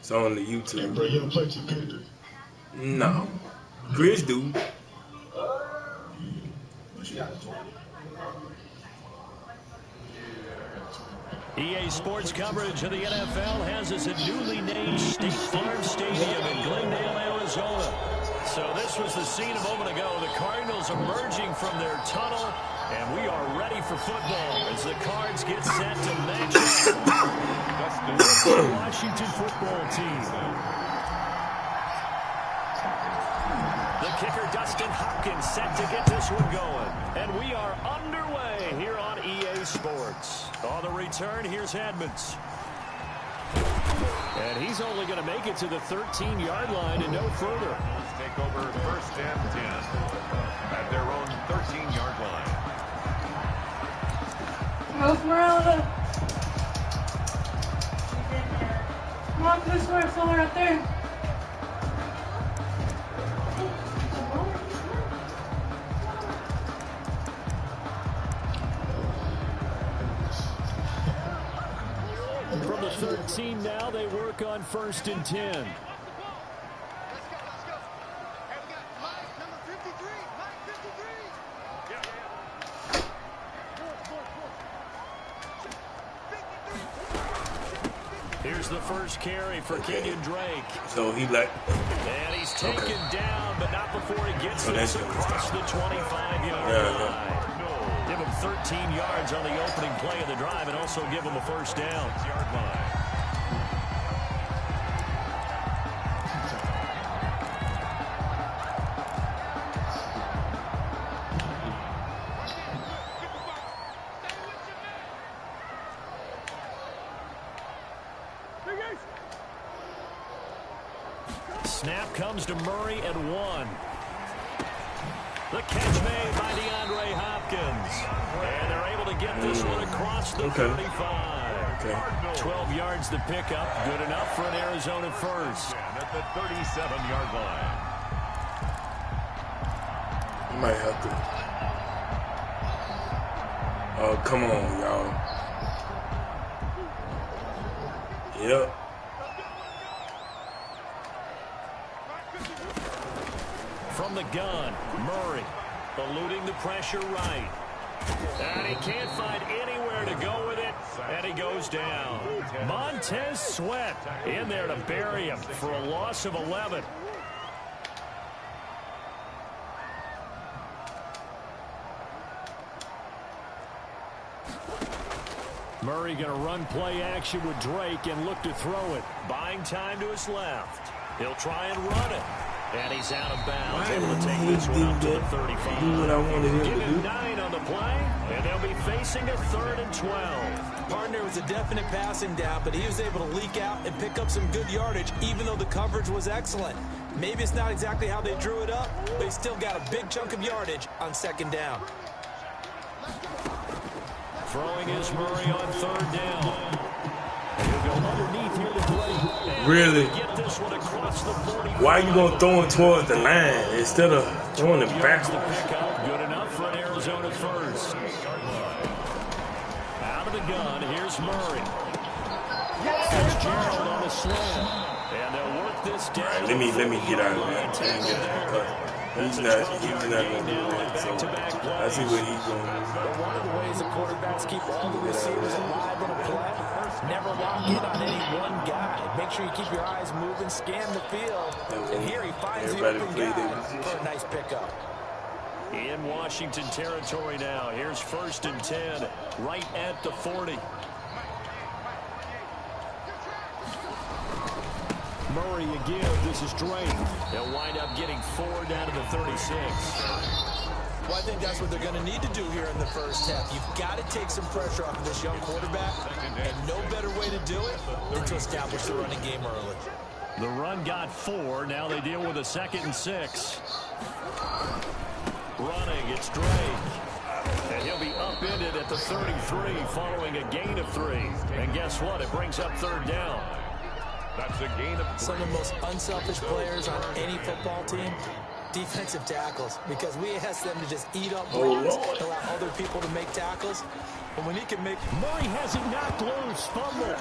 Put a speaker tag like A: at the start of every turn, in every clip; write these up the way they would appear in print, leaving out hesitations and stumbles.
A: It's on the YouTube.
B: Hey, bro, you don't play 2K, do you?
A: No. Chris do.
C: EA Sports coverage of the NFL has us at newly named State Farm Stadium in Glendale, Arizona. So this was the scene a moment ago. The Cardinals emerging from their tunnel, and we are ready for football as the Cards get set to match up the Washington football team. The kicker, Dustin Hopkins, set to get this one going. And we are underway here on EA Sports. On the return, here's Edmonds. And he's only going to make it to the 13-yard line and no further.
D: Take over first and 10 at their own 13-yard line.
E: Go Esmeralda. Come on, this way, someone right there.
C: From the 13 now, they work on first and 10.
F: Let's go. Hey, we got Mike, number 53. Mike, 53.
C: Here's the first carry for Kenyon Drake.
A: So he like.
C: And he's taken down, but not before he gets this across the 25-yard line. Give him 13 yards on the opening play of the drive and also give him a first down. Yard line. Snap comes to Murray at 1. The catch made by DeAndre Hopkins. And they're able to get this one across the 35. 12 yards to pick up. Good enough for an Arizona first.
D: At the 37-yard line.
A: You might have to. Oh, come on, y'all. Yep.
C: From the gun, Murray eluding the pressure right. And he can't find anywhere to go with it, and he goes down. Montez Sweat in there to bury him for a loss of 11. Murray going to run play action with Drake and look to throw it. Buying time to his left. He'll try and run it. And he's out of bounds, able to take this one up to the 35.
A: Do what I wanted him
C: Give
A: to
C: him
A: do.
C: 9 on the play, and they'll be facing a 3rd and 12.
G: Partner was a definite passing down, but he was able to leak out and pick up some good yardage, even though the coverage was excellent. Maybe it's not exactly how they drew it up, but he still got a big chunk of yardage on 2nd down.
C: Throwing is Murray on 3rd down. He'll go underneath here to play.
A: Really?
C: Get this one across the 45.
A: Why you gonna throw it towards the line instead of throwing it backwards?
C: Good enough for an Arizona first. Out of the gun, here's Murray. Fitzgerald on the slant. And they'll work this down.
A: Right, let me get out of that. He's not gonna do that. So I see what he's gonna do.
G: But one of the ways the quarterbacks keep all the receivers alive in a play, never lock in on any one guy. Make sure you keep your eyes moving, scan the field, and here he finds the open guy for a nice pickup.
C: In Washington territory now. Here's 1st and 10, right at the 40. Murray again. This is Drake. They'll wind up getting 4 down to the 36.
G: Well, I think that's what they're going to need to do here in the first half. You've got to take some pressure off of this young quarterback, and no better way to do it than to establish the running game early.
C: The run got 4. Now they deal with a 2nd and 6. Running, it's Drake. And he'll be upended at the 33 following a gain of 3. And guess what? It brings up 3rd down.
D: That's a gain of 3.
G: Some of the most unselfish players on any football team, defensive tackles, because we ask them to just eat up blocks, allow other people to make tackles. And when he can make...
C: Murray has it knocked loose. Fumble.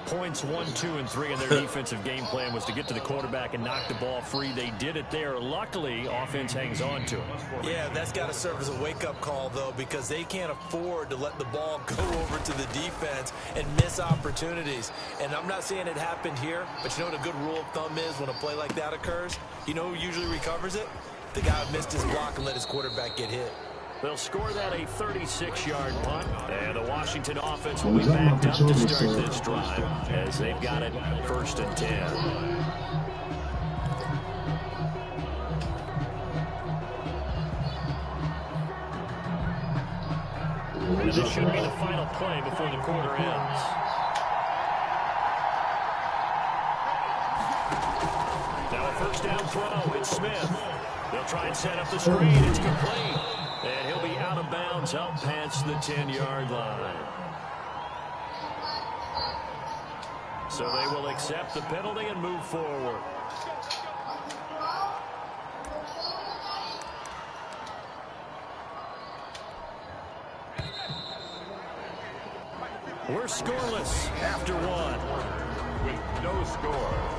C: Points 1, 2, and 3 in their defensive game plan was to get to the quarterback and knock the ball free. They did it there. Luckily, offense hangs on to it.
G: Yeah, that's got to serve as a wake-up call, though, because they can't afford to let the ball go over to the defense and miss opportunities. And I'm not saying it happened here, but you know what a good rule of thumb is when a play like that occurs? You know who usually recovers it? The guy who missed his block and let his quarterback get hit.
C: They'll score that a 36-yard punt, and the Washington offense will be backed up to start this drive as they've got it 1st and 10. And this should be the final play before the quarter ends. Now a 1st down throw. It's Smith. They'll try and set up the screen. It's complete. And he'll be out of bounds out past the 10-yard line. So they will accept the penalty and move forward. We're scoreless after 1.
D: With no score.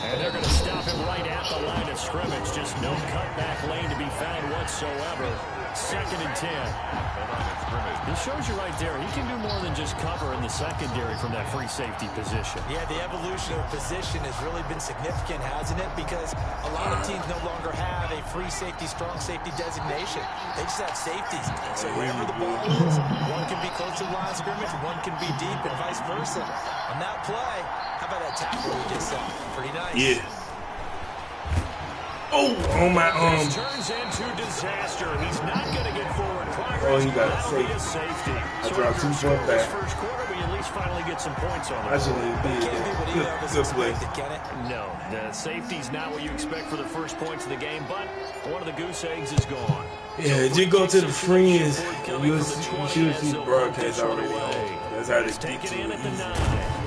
C: And they're going to stop him right at the line of scrimmage. Just no cutback lane to be found whatsoever. 2nd and 10. This shows you right there, he can do more than just cover in the secondary from that free safety position.
G: Yeah, the evolution of position has really been significant, hasn't it? Because a lot of teams no longer have a free safety, strong safety designation. They just have safeties. So wherever the ball is, one can be close to the line of scrimmage, one can be deep, and vice versa. On that play, how about that tackle we just saw? Pretty nice.
A: Yeah. Oh my arm.
C: This turns into disaster. He's not going to get forward progress.
A: Oh, he got
C: That'll be
A: a
C: a safety.
A: I dropped 2 points back.
C: First quarter, we at least finally get some points on
A: I
C: it.
A: shouldn't even be
G: Can't be what
A: there.
G: either of us
A: Good play.
G: expected, can it?
C: No, the safety's not what you expect for the first points of the game, but one of the goose eggs is gone.
A: Yeah, just go to the friends and you'll see the broadcast already on. That's how they
C: Take
A: get
C: it
A: to
C: in
A: it.
C: at the 9.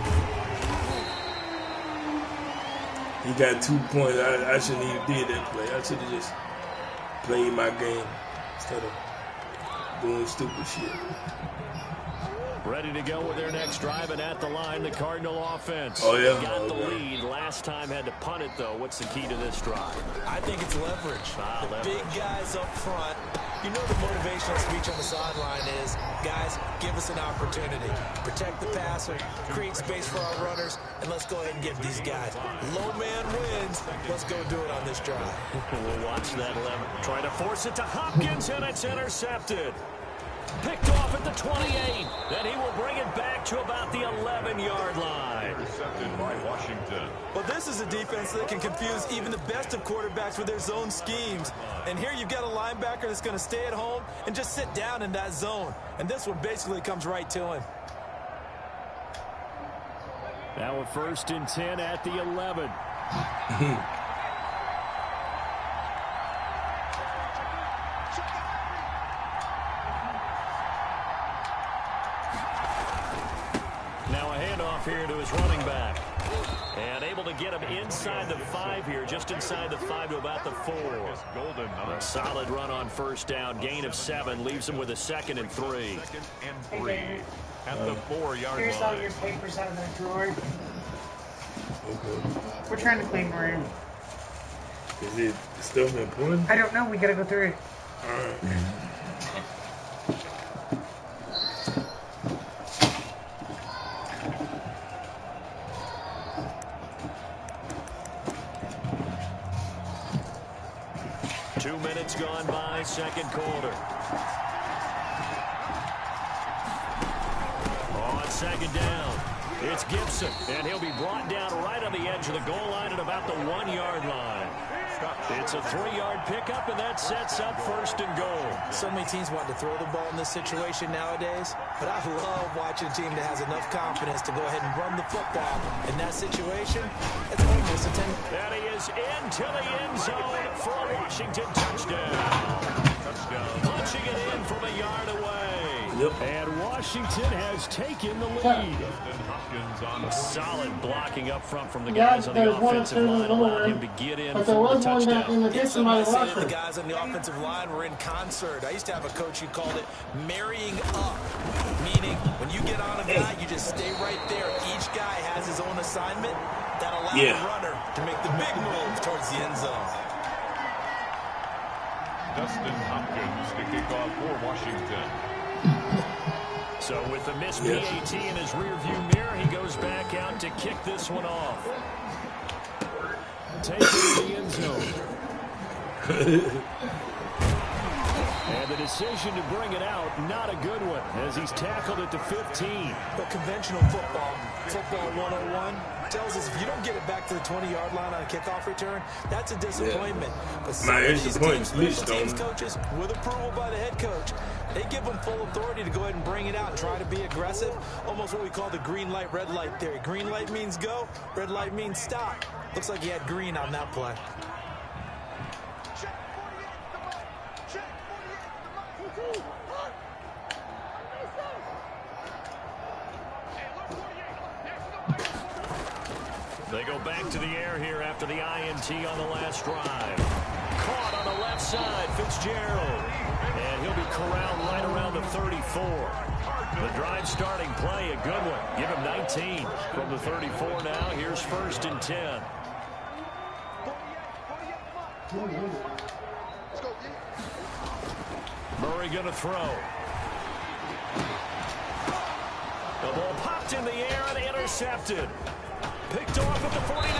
A: He got 2 points. I shouldn't even did that play. I should have just played my game instead of doing stupid shit.
C: Ready to go with their next drive, and at the line, the Cardinal offense.
A: Oh, yeah.
C: Got the lead. Last time had to punt it, though. What's the key to this drive?
G: I think it's leverage.
C: Leverage.
G: Big guys up front. You know the motivational speech on the sideline is, guys, give us an opportunity. Protect the passer, create space for our runners, and let's go ahead and get these guys. Low man wins. Let's go do it on this drive.
C: We'll watch that 11. Try to force it to Hopkins, and it's intercepted. Picked off at the 28. Then he will bring it back to about the 11-yard line.
D: Intercepted by Washington.
H: Well, this is a defense that can confuse even the best of quarterbacks with their zone schemes. And here you've got a linebacker that's going to stay at home and just sit down in that zone. And this one basically comes right to him.
C: Now a 1st and 10 at the 11. Now a handoff here to his running back. And able to get him inside the 5 here, just inside the 5 to about the 4. A solid run on 1st down, gain of 7, leaves him with a 2nd and 3.
D: 2nd and 3 at the 4-yard
E: Here's all
D: line.
E: your papers out of that drawer.
A: Okay.
E: We're trying to clean the room.
A: Is it stuff important?
E: I don't know. We gotta go through it.
A: Alright.
C: 2 minutes gone by, 2nd quarter. On 2nd down, it's Gibson, and he'll be brought down right on the edge of the goal line at about the 1-yard line. It's a 3-yard pickup, and that sets up 1st and goal.
G: So many teams want to throw the ball in this situation nowadays, but I love watching a team that has enough confidence to go ahead and run the football. In that situation, it's almost a 10.
C: And he is into the end zone for a Washington touchdown. Punching it in from a yard away.
A: Yep.
C: And Washington has taken the lead. Solid blocking up front from the guys on the offensive line, allowed him to get in for the touchdown.
G: It's amazing the guys on the offensive line were in concert. I used to have a coach who called it marrying up, meaning when you get on a guy, you just stay right there. Each guy has his own assignment that allows the runner to make the big move towards the end zone.
D: Dustin Hopkins to kick off for Washington.
C: So with the missed PAT in his rearview mirror, he goes back out to kick this one off. Take it to the end zone. And the decision to bring it out, not a good one, as he's tackled at the 15.
G: But conventional football 101, tells us if you don't get it back to the 20-yard line on a kickoff return, that's a disappointment. But some of these teams, special teams coaches, with approval by the head coach, they give them full authority to go ahead and bring it out and try to be aggressive, almost what we call the green light, red light theory. Green light means go, red light means stop. Looks like he had green on that play.
C: They go back to the air here after the INT on the last drive. Caught on the left side, Fitzgerald. And he'll be corralled right around the 34. The drive starting play, a good one. Give him 19 from the 34 now. Here's 1st and 10. Murray going to throw. The ball popped in the air and intercepted. Picked off at the 49.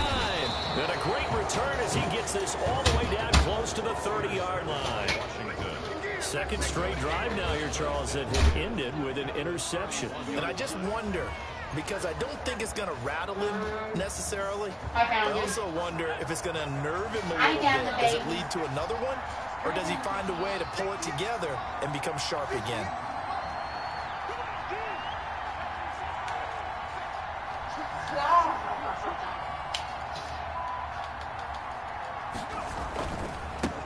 C: And a great return as he gets this all the way down close to the 30-yard line. Second straight drive now here, Charles, that had ended with an interception.
G: And I just wonder, because I don't think it's going to rattle him necessarily. I also wonder if it's going to unnerve him a little bit. Does it lead to another one? Or does he find a way to pull it together and become sharp again?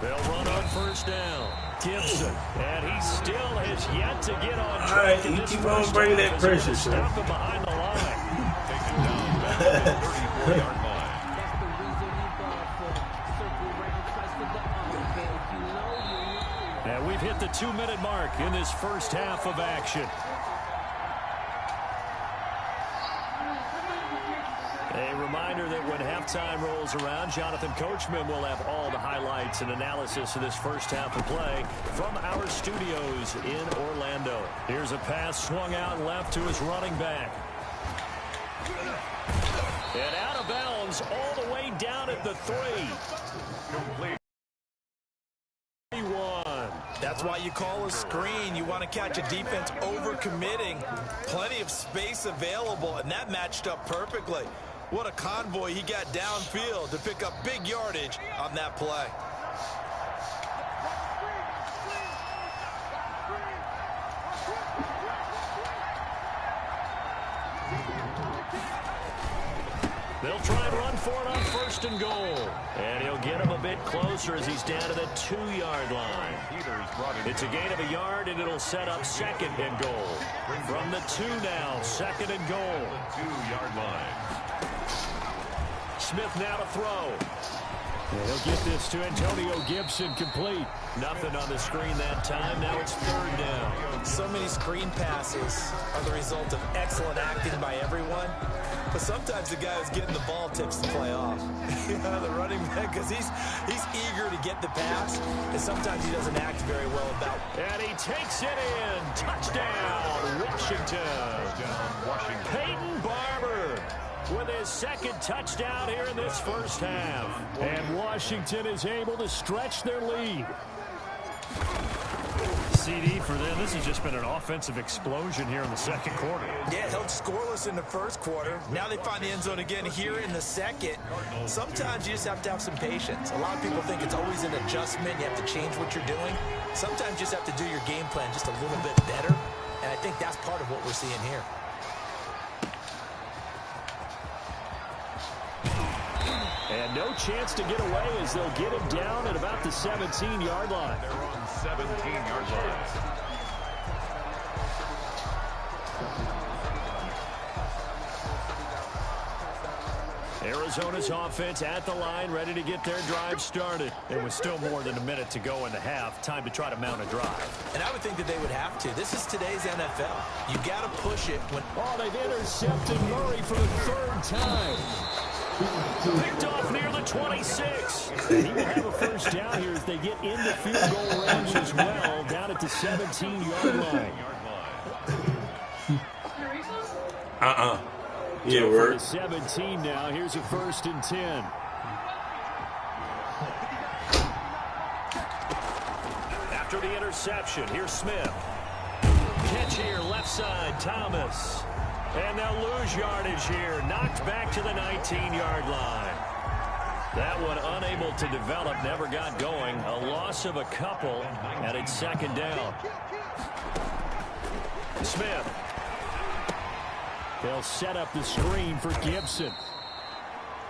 C: They'll run on 1st down. Gibson, and he still has yet to get on track.
A: All right, you keep on bringing that pressure, sir.
C: Stop him behind the line.
D: Taken down back at the 34-yard line.
C: And we've hit the 2-minute mark in this first half of action. A reminder that when halftime rolls around, Jonathan Coachman will have all the highlights and analysis of this first half of play from our studios in Orlando. Here's a pass swung out left to his running back. And out of bounds all the way down at the 3.
D: Complete.
G: That's why you call a screen. You want to catch a defense over-committing. Plenty of space available, and that matched up perfectly. What a convoy he got downfield to pick up big yardage on that play.
C: They'll try and run for it on 1st and goal. And he'll get him a bit closer as he's down to the 2-yard line. It's a gain of a yard, and it'll set up 2nd and goal. From the 2 now, 2nd and goal.
D: 2-yard line.
C: Smith now to throw. And he'll get this to Antonio Gibson, complete. Nothing on the screen that time. Now it's 3rd down.
G: So many screen passes are the result of excellent acting by everyone. But sometimes the guy who's getting the ball tips the play off. The running back, because he's eager to get the pass, and sometimes he doesn't act very well about it.
C: And he takes it in. Touchdown, Washington. Peyton Barber with his 2nd touchdown here in this first half. And Washington is able to stretch their lead. CD for them. This has just been an offensive explosion here in the second quarter.
H: Yeah, held scoreless in the first quarter. Now they find the end zone again here in the second. Sometimes you just have to have some patience. A lot of people think it's always an adjustment. You have to change what you're doing. Sometimes you just have to do your game plan just a little bit better. And I think that's part of what we're seeing here.
C: And no chance to get away as they'll get him down at about the 17-yard line.
D: They're on 17-yard line.
C: Arizona's offense at the line, ready to get their drive started. There was still more than a minute to go in the half. Time to try to mount a drive.
H: And I would think that they would have to. This is today's NFL. You got to push it when...
C: Oh, they've intercepted Murray for the third time. Picked off near the 26. He will have a first down here as they get into field goal range as well, down at the 17-yard line.
A: Yeah,
C: so
A: we're
C: 17 now. Here's a 1st and 10. After the interception, here's Smith. Catch here, left side, Thomas. And they'll lose yardage here. Knocked back to the 19-yard line. That one unable to develop, never got going. A loss of a couple, and it's 2nd down. Smith. They'll set up the screen for Gibson.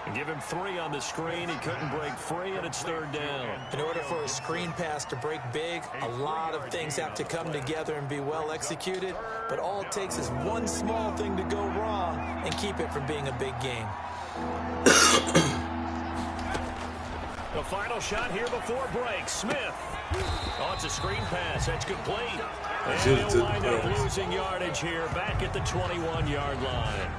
C: And give him 3 on the screen. He couldn't break free, and it's 3rd down.
H: In order for a screen pass to break big, a lot of things have to come together and be well executed. But all it takes is one small thing to go wrong and keep it from being a big game.
C: The final shot here before break. Smith. Oh, it's a screen pass. That's complete. And they'll wind up losing yardage here back at the 21-yard line.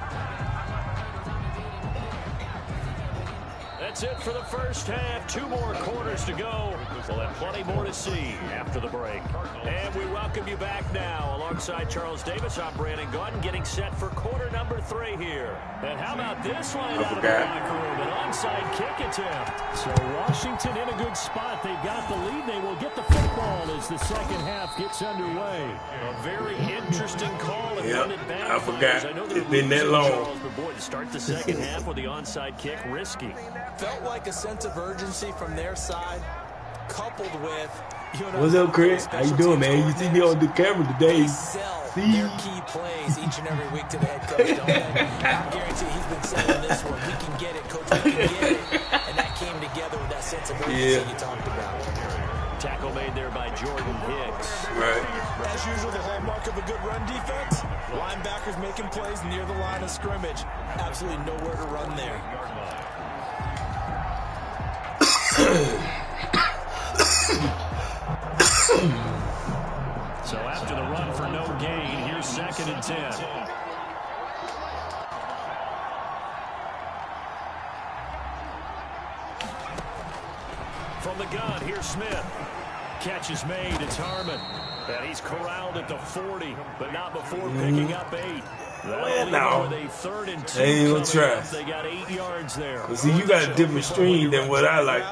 C: That's it for the first half. 2 more quarters to go. We'll have plenty more to see after the break. And we welcome you back now. Alongside Charles Davis, I'm Brandon Gordon, getting set for quarter number 3 here. And how about this line out of the locker room? An onside kick attempt. So Washington in a good spot. They've got the lead. They will get the football as the second half gets underway. A very interesting call.
A: Yep, I forgot. It's been that long.
C: Charles, but boy, to start the second half with the onside kick, risky.
H: Felt like a sense of urgency from their side, coupled with...
A: What's up, Chris? How you doing, man? You see me on the camera today.
H: They sell their key plays each and every week to the head coach, don't they? I guarantee he's been selling this one. We can get it, coach, we can get it. And that came together with that sense of urgency you talked about.
C: Tackle made there by Jordan Hicks.
A: Right.
H: As usual, the hallmark of a good run defense, linebackers making plays near the line of scrimmage. Absolutely nowhere to run there.
C: So after the run for no gain, here's 2nd and 10. From the gun, here's Smith. Catch is made. It's Harmon. And he's corralled at the 40, but not before picking up 8.
A: No.
C: With a 3rd and 2
A: They ain't gonna try.
C: up. They got 8 yards there.
A: But see, you got a different stream than what I like.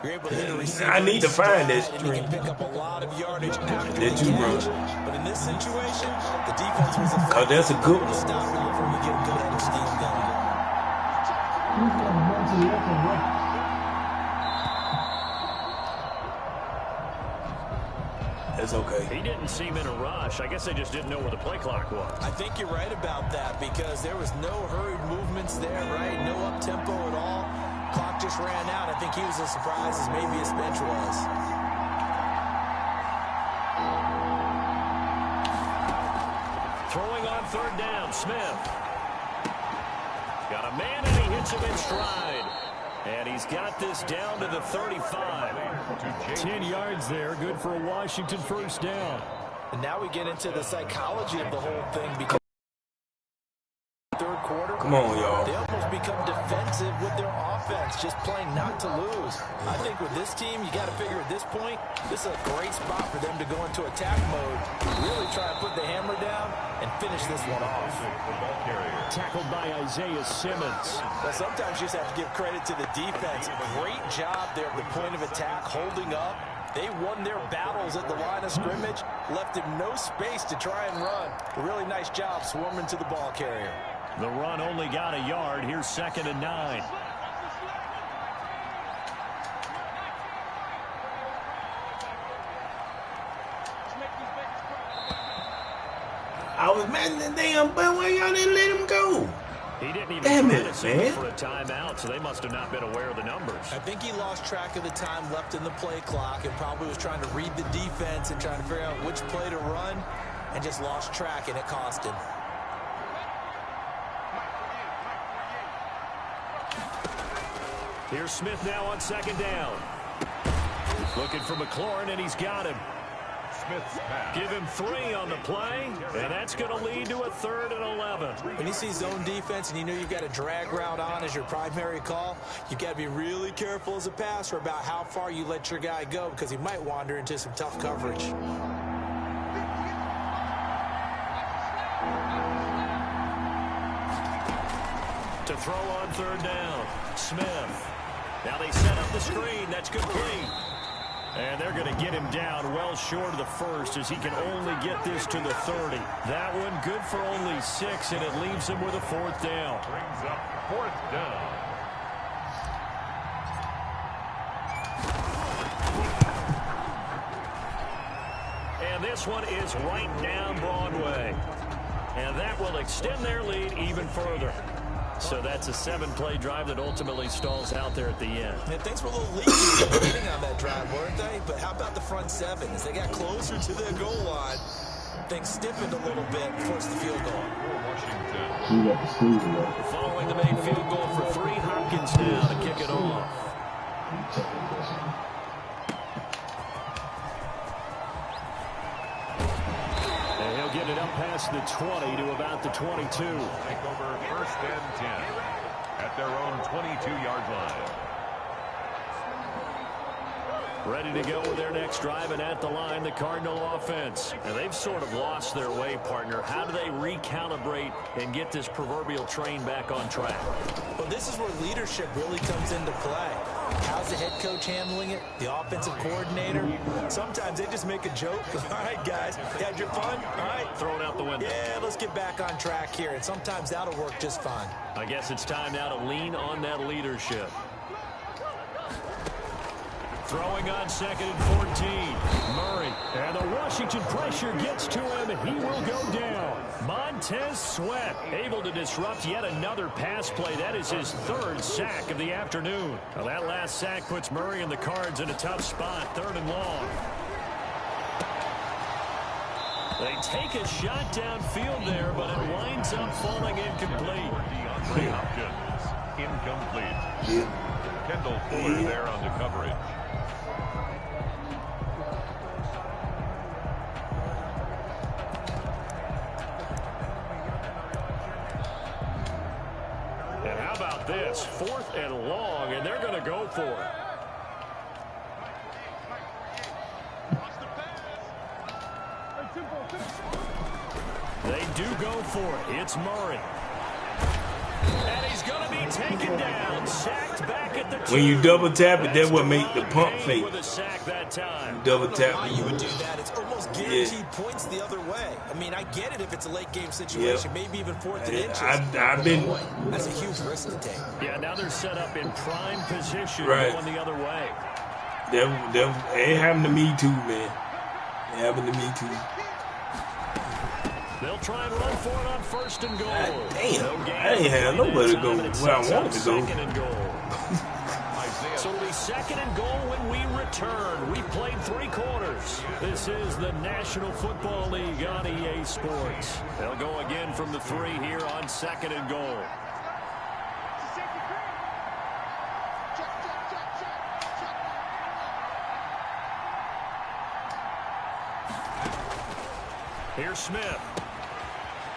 A: I need to find that stream
H: pick up a lot of yardage after
A: that you wrote.
H: But in this situation, the defense was effective.
A: Oh, that's a good one.
H: Stop it before you get a good head of steam going.
A: That's okay.
C: He didn't seem in a rush. I guess they just didn't know where the play clock was.
H: I think you're right about that because there was no hurried movements there, right? No up-tempo at all. Clock just ran out. I think he was as surprised as maybe his bench was.
C: Throwing on 3rd down, Smith. Got a man and he hits him in stride. And he's got this down to the 35. 10 yards there, good for a Washington first down.
H: And now we get into the psychology of the whole thing because third quarter,
A: come on, y'all.
H: They almost become defensive with their offense, just playing not to lose. I think with this team, you got to figure at this point, this is a great spot for them to go into attack mode, really try to put the hammer down and finish this one off.
C: Tackled by Isaiah Simmons.
H: Well, sometimes you just have to give credit to the defense. Great job there at the point of attack, holding up.
G: They won their battles at the line of scrimmage, left him no space to try and run. A really nice job swarming to the ball carrier.
C: The run only got a yard. Here's 2nd and 9.
A: I was mad at the damn, but why y'all didn't let him go?
C: He didn't even
A: Damn
C: try
A: it,
C: to signal
A: man.
C: for a timeout, so they must have not been aware of the numbers.
G: I think he lost track of the time left in the play clock and probably was trying to read the defense and trying to figure out which play to run and just lost track, and it cost him.
C: Here's Smith now on 2nd down. Looking for McLaurin, and he's got him.
D: Smith's pass.
C: Give him 3 on the play, and that's going to lead to a 3rd and 11.
G: When you see zone defense and you know you've got a drag route on as your primary call, you've got to be really careful as a passer about how far you let your guy go because he might wander into some tough coverage.
C: To throw on 3rd down, Smith. Now they set up the screen. That's complete. And they're going to get him down well short of the first as he can only get this to the 30. That one good for only 6, and it leaves him with a 4th down.
D: Brings up 4th down.
C: And this one is right down Broadway. And that will extend their lead even further. So that's a 7-play drive that ultimately stalls out there at the end.
G: And things were a little leaky at the beginning on that drive, weren't they? But how about the front 7? As they got closer to their goal line, things stiffened a little bit and forced the field goal.
C: Following the main field goal for 3, Hopkins now to kick it off. And he'll get it up past the 20 to about the 22.
D: Take over 1st and 10 at their own 22-yard line.
C: Ready to go with their next drive, and at the line, the Cardinal offense. And they've sort of lost their way, partner. How do they recalibrate and get this proverbial train back on track?
G: Well, this is where leadership really comes into play. How's the head coach handling it? The offensive coordinator? Sometimes they just make a joke. All right, guys, you had your fun? All right.
C: Throw it out the window.
G: Yeah, let's get back on track here. And sometimes that'll work just fine.
C: I guess it's time now to lean on that leadership. Throwing on 2nd and 14. Murray. And the Washington pressure gets to him, and he will go down. Montez Sweat able to disrupt yet another pass play. That is his 3rd sack of the afternoon. Well, that last sack puts Murray and the Cards in a tough spot. 3rd and long. They take a shot downfield there, but it winds up falling incomplete.
D: DeAndre Hopkins, incomplete. Kendall Fuller there on the coverage.
C: And how about this? 4th and long, and they're going to go for it. They do go for it. It's Murray. And he's going to be taken down. Sacked back at the 2.
A: When you double tap it, that's what make the pump fake.
C: With a sack that time.
A: Double
G: I don't know
A: tap
G: why
A: it.
G: you would do that. It's almost guaranteed points the other way. I mean, I get it if it's a late game situation, maybe even 4th and inches.
A: I've been.
G: Boy, that's a huge risk to take.
C: Yeah, now they're set up in prime position
A: Right.
C: going the other way.
A: It happened to me too, man. It happened to me too.
C: They'll try and run for it on 1st and goal.
A: God damn,
C: No gain
A: I ain't had nowhere to go where I wanted to go.
C: 2nd and goal. So it'll be 2nd and goal when we return. We played 3 quarters. This is the National Football League on EA Sports. They'll go again from the 3 here on 2nd and goal. Here's Smith.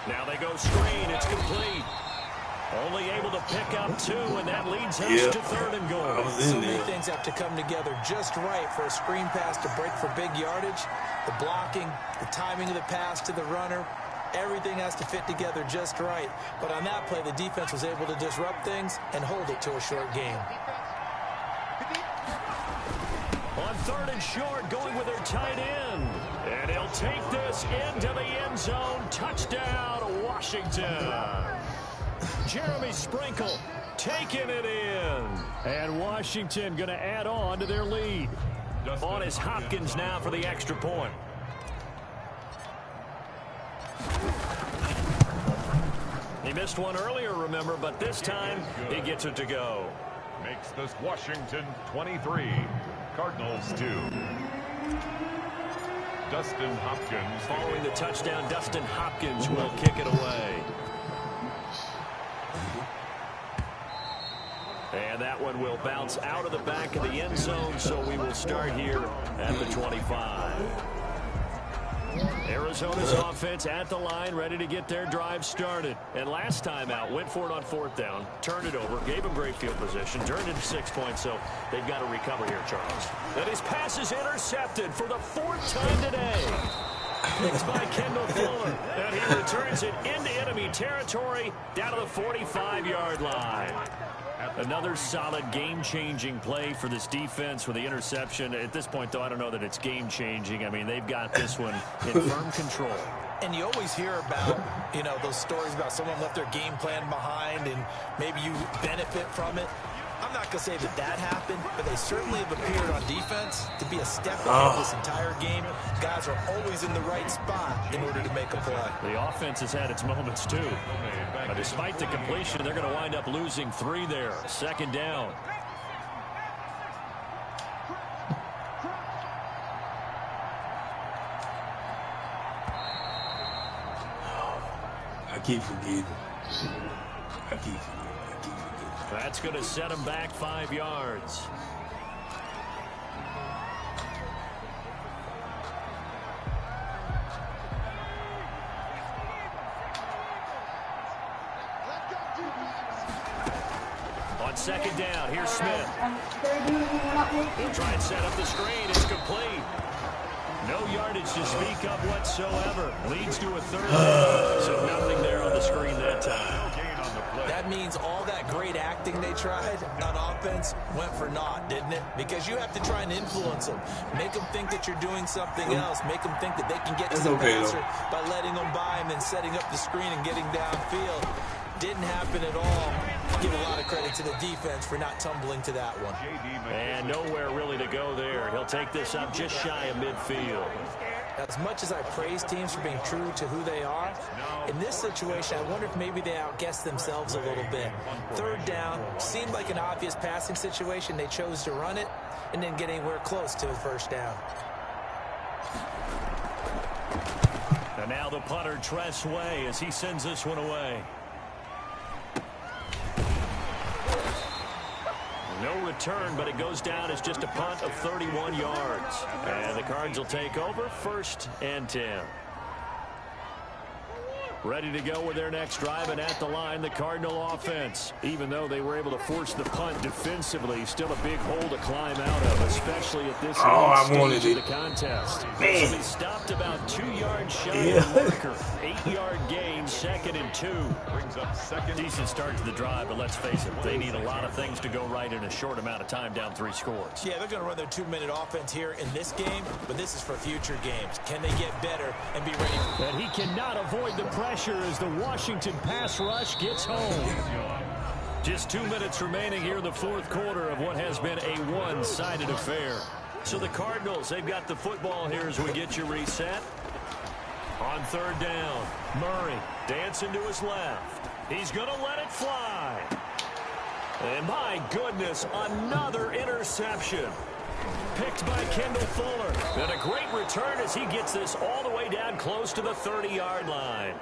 C: Now they go screen. It's complete. Only able to pick up 2, and that leads us to 3rd and goal.
A: I was
G: So
A: in
G: many
A: there.
G: things have to come together just right for a screen pass to break for big yardage. The blocking, the timing of the pass to the runner, everything has to fit together just right. But on that play, the defense was able to disrupt things and hold it to a short game.
C: On On 3rd and short, going with their tight end. And he'll take this into the end zone. Touchdown, Washington. Jeremy Sprinkle taking it in. And Washington going to add on to their lead. On is Hopkins now for the extra point. He missed one earlier, remember, but this time he gets it to go.
D: Makes this Washington 23, Cardinals 2. Dustin Hopkins.
C: Following the touchdown, Dustin Hopkins will kick it away. And that one will bounce out of the back of the end zone, so we will start here at the 25. Arizona's offense at the line, ready to get their drive started. And last time out, went for it on 4th down, turned it over, gave them great field position, turned into 6 points, so they've got to recover here, Charles. And his pass is intercepted for the 4th time today. Picked by Kendall Fuller, and he returns it into enemy territory down to the 45-yard line. Another solid game-changing play for this defense with the interception. At this point, though, I don't know that it's game-changing. I mean, they've got this one in firm control.
H: And you always hear about, you know, those stories about someone left their game plan behind and maybe you benefit from it. I'm not going to say that that happened, but they certainly have appeared on defense to be a step ahead this entire game. Guys are always in the right spot in order to make a play.
C: The offense has had its moments, too. Despite the completion, they're going to wind up losing 3 there. 2nd down.
A: I keep forgetting.
C: That's going to set him back 5 yards. On 2nd down, here's Smith. Try and set up the screen. It's complete. No yardage to speak of whatsoever. Leads to a 3rd down. So nothing there on the screen that time.
H: That means all that great acting they tried on offense went for naught, didn't it? Because you have to try and influence them. Make them think that you're doing something else. Make them think that they can get to the passer by letting them by and then setting up the screen and getting downfield. Didn't happen at all. Give a lot of credit to the defense for not tumbling to that one.
C: And nowhere really to go there. He'll take this up just shy of midfield.
H: As much as I praise teams for being true to who they are, in this situation, I wonder if maybe they outguessed themselves a little bit. 3rd down, seemed like an obvious passing situation. They chose to run it and didn't get anywhere close to a 1st down.
C: And now the punter, Tress Way, as he sends this one away. No return, but it goes down as just a punt of 31 yards. And the Cards will take over 1st and 10. Ready to go with their next drive, and at the line, the Cardinal offense. Even though they were able to force the punt defensively, still a big hole to climb out of, especially at this stage of the contest. So they stopped about 2 yards shy of the marker. 8-yard gain, 2nd and 2.
D: Brings up 2nd.
C: Decent start to the drive, but let's face it, they need a lot of things to go right in a short amount of time, down 3 scores.
H: Yeah, they're going to run their 2-minute offense here in this game, but this is for future games. Can they get better and be ready?
C: And he cannot avoid the pressure as the Washington pass rush gets home. Just 2 minutes remaining here in the 4th quarter of what has been a one-sided affair. So the Cardinals, they've got the football here as we get you reset. On 3rd down, Murray dancing to his left. He's going to let it fly. And my goodness, another interception. Picked by Kendall Fuller. And a great return as he gets this all the way down close to the 30-yard line.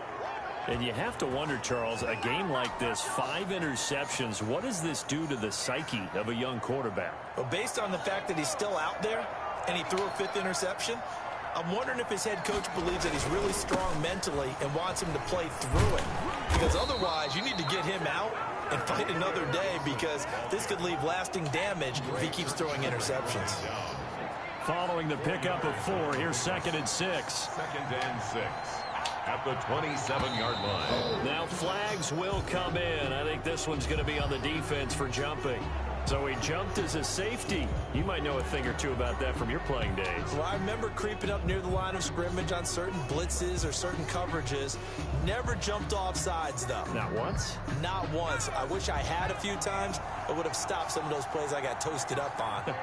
C: And you have to wonder, Charles, a game like this, 5 interceptions, what does this do to the psyche of a young quarterback?
H: Well, based on the fact that he's still out there and he threw a 5th interception, I'm wondering if his head coach believes that he's really strong mentally and wants him to play through it. Because otherwise, you need to get him out and fight another day, because this could leave lasting damage if he keeps throwing interceptions.
C: Following the pickup of 4, here's 2nd and 6.
D: 2nd and 6 at the 27-yard line.
C: Now flags will come in. I think this one's going to be on the defense for jumping. So he jumped as a safety. You might know a thing or two about that from your playing days.
H: Well, I remember creeping up near the line of scrimmage on certain blitzes or certain coverages. Never jumped off sides, though.
C: Not once?
H: Not once. I wish I had a few times. I would have stopped some of those plays I got toasted up on.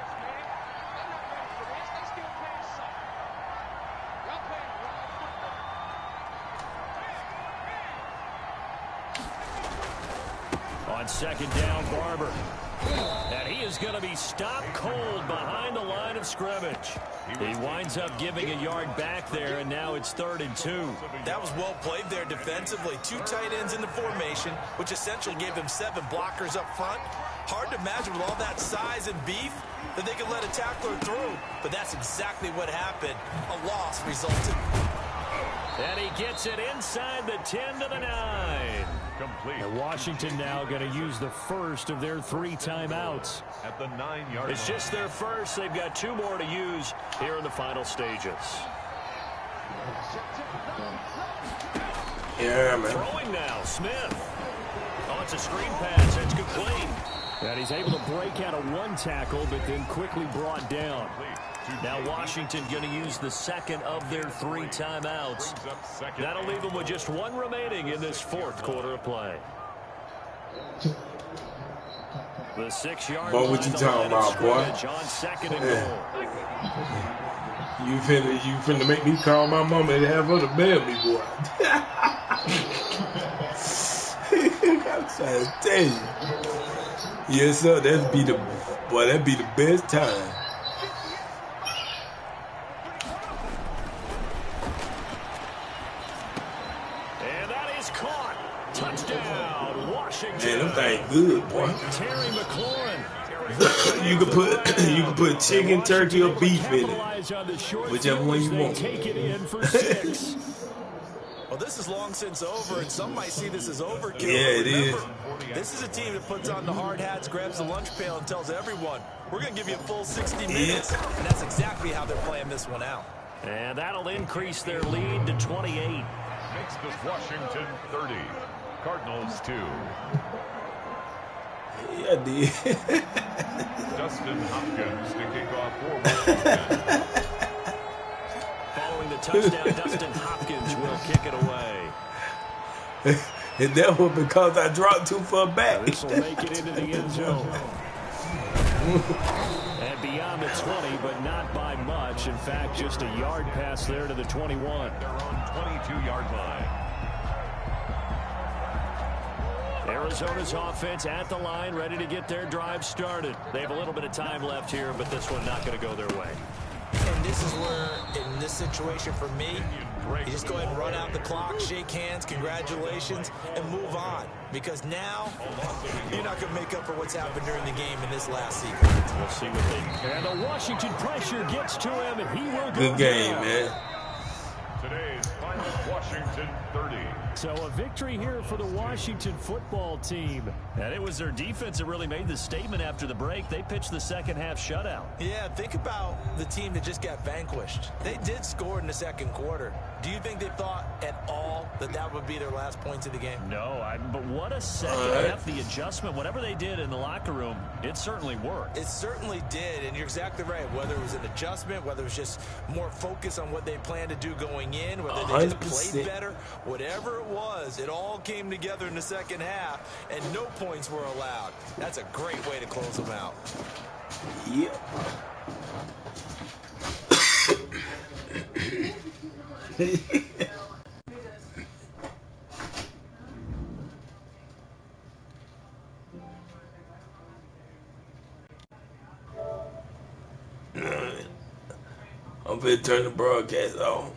C: On second down, Barber. And he is going to be stopped cold behind the line of scrimmage. He winds up giving a yard back there, and now it's 3rd and 2.
H: That was well played there defensively. 2 tight ends in the formation, which essentially gave them 7 blockers up front. Hard to imagine with all that size and beef that they could let a tackler through. But that's exactly what happened. A loss resulted.
C: And he gets it inside the 10 to the 9.
D: Complete.
C: And Washington now going to use the first of their 3 timeouts.
D: At the 9-yard
C: It's
D: line.
C: just their first. They've got 2 more to use here in the final stages.
A: Yeah, man.
C: Throwing now, Smith. Oh, it's a screen pass. It's complete. And he's able to break out of 1 tackle, but then quickly brought down. Now Washington going to use the second of their 3 timeouts. That'll leave them with just 1 remaining in this 4th quarter of play. The 6-yard line.
A: What you talking about, boy?
C: On 2nd and goal.
A: You finna make me call my mama and have her to bail me, boy. I'm trying to tell you. Yes, sir. That'd be the best time.
C: Touchdown, Washington.
A: Man, them things good, boy.
C: Terry McLaurin.
A: you can put chicken, turkey, or beef in it. Whichever one you want.
C: Take it in for 6.
H: Well, this is long since over, and some might see this as overkill.
A: Yeah, it is.
H: This is a team that puts on the hard hats, grabs the lunch pail, and tells everyone, we're going to give you a full 60 minutes.
A: Yeah.
H: And that's exactly how they're playing this one out.
C: And that'll increase their lead to 28.
D: Makes this Washington 30. Cardinals 2.
A: Yeah, I did.
D: Dustin Hopkins to kick off for Washington.
C: Following the touchdown, Dustin Hopkins will kick it away.
A: And that was because I dropped too far back.
C: This will make it into the end zone. And beyond the 20, but not by much. In fact, just a yard pass there to the 21.
D: They're on 22-yard line.
C: Arizona's offense at the line, ready to get their drive started. They have a little bit of time left here, but this one not going to go their way.
H: And this is where, in this situation for me, you just go ahead and run out the clock, shake hands, congratulations, and move on. Because now, you're not going to make up for what's happened during the game in this last sequence.
C: We'll see what they do. And the Washington pressure gets to him, and he will go
A: Good game,
C: down.
A: man.
D: Today's final Washington 30.
C: So a victory here for the Washington football team. And it was their defense that really made the statement after the break. They pitched the second half shutout.
H: Yeah, think about the team that just got vanquished. They did score in the 2nd quarter. Do you think they thought at all that that would be their last points of the game?
C: No, but what a second half. The adjustment, whatever they did in the locker room, it certainly worked.
H: It certainly did, and you're exactly right. Whether it was an adjustment, whether it was just more focus on what they planned to do going in, whether they just
A: 100%.
H: played better, whatever it was, it all came together in the second half, and no points were allowed. That's a great way to close them out.
A: Yep. I'm finna turn the broadcast off.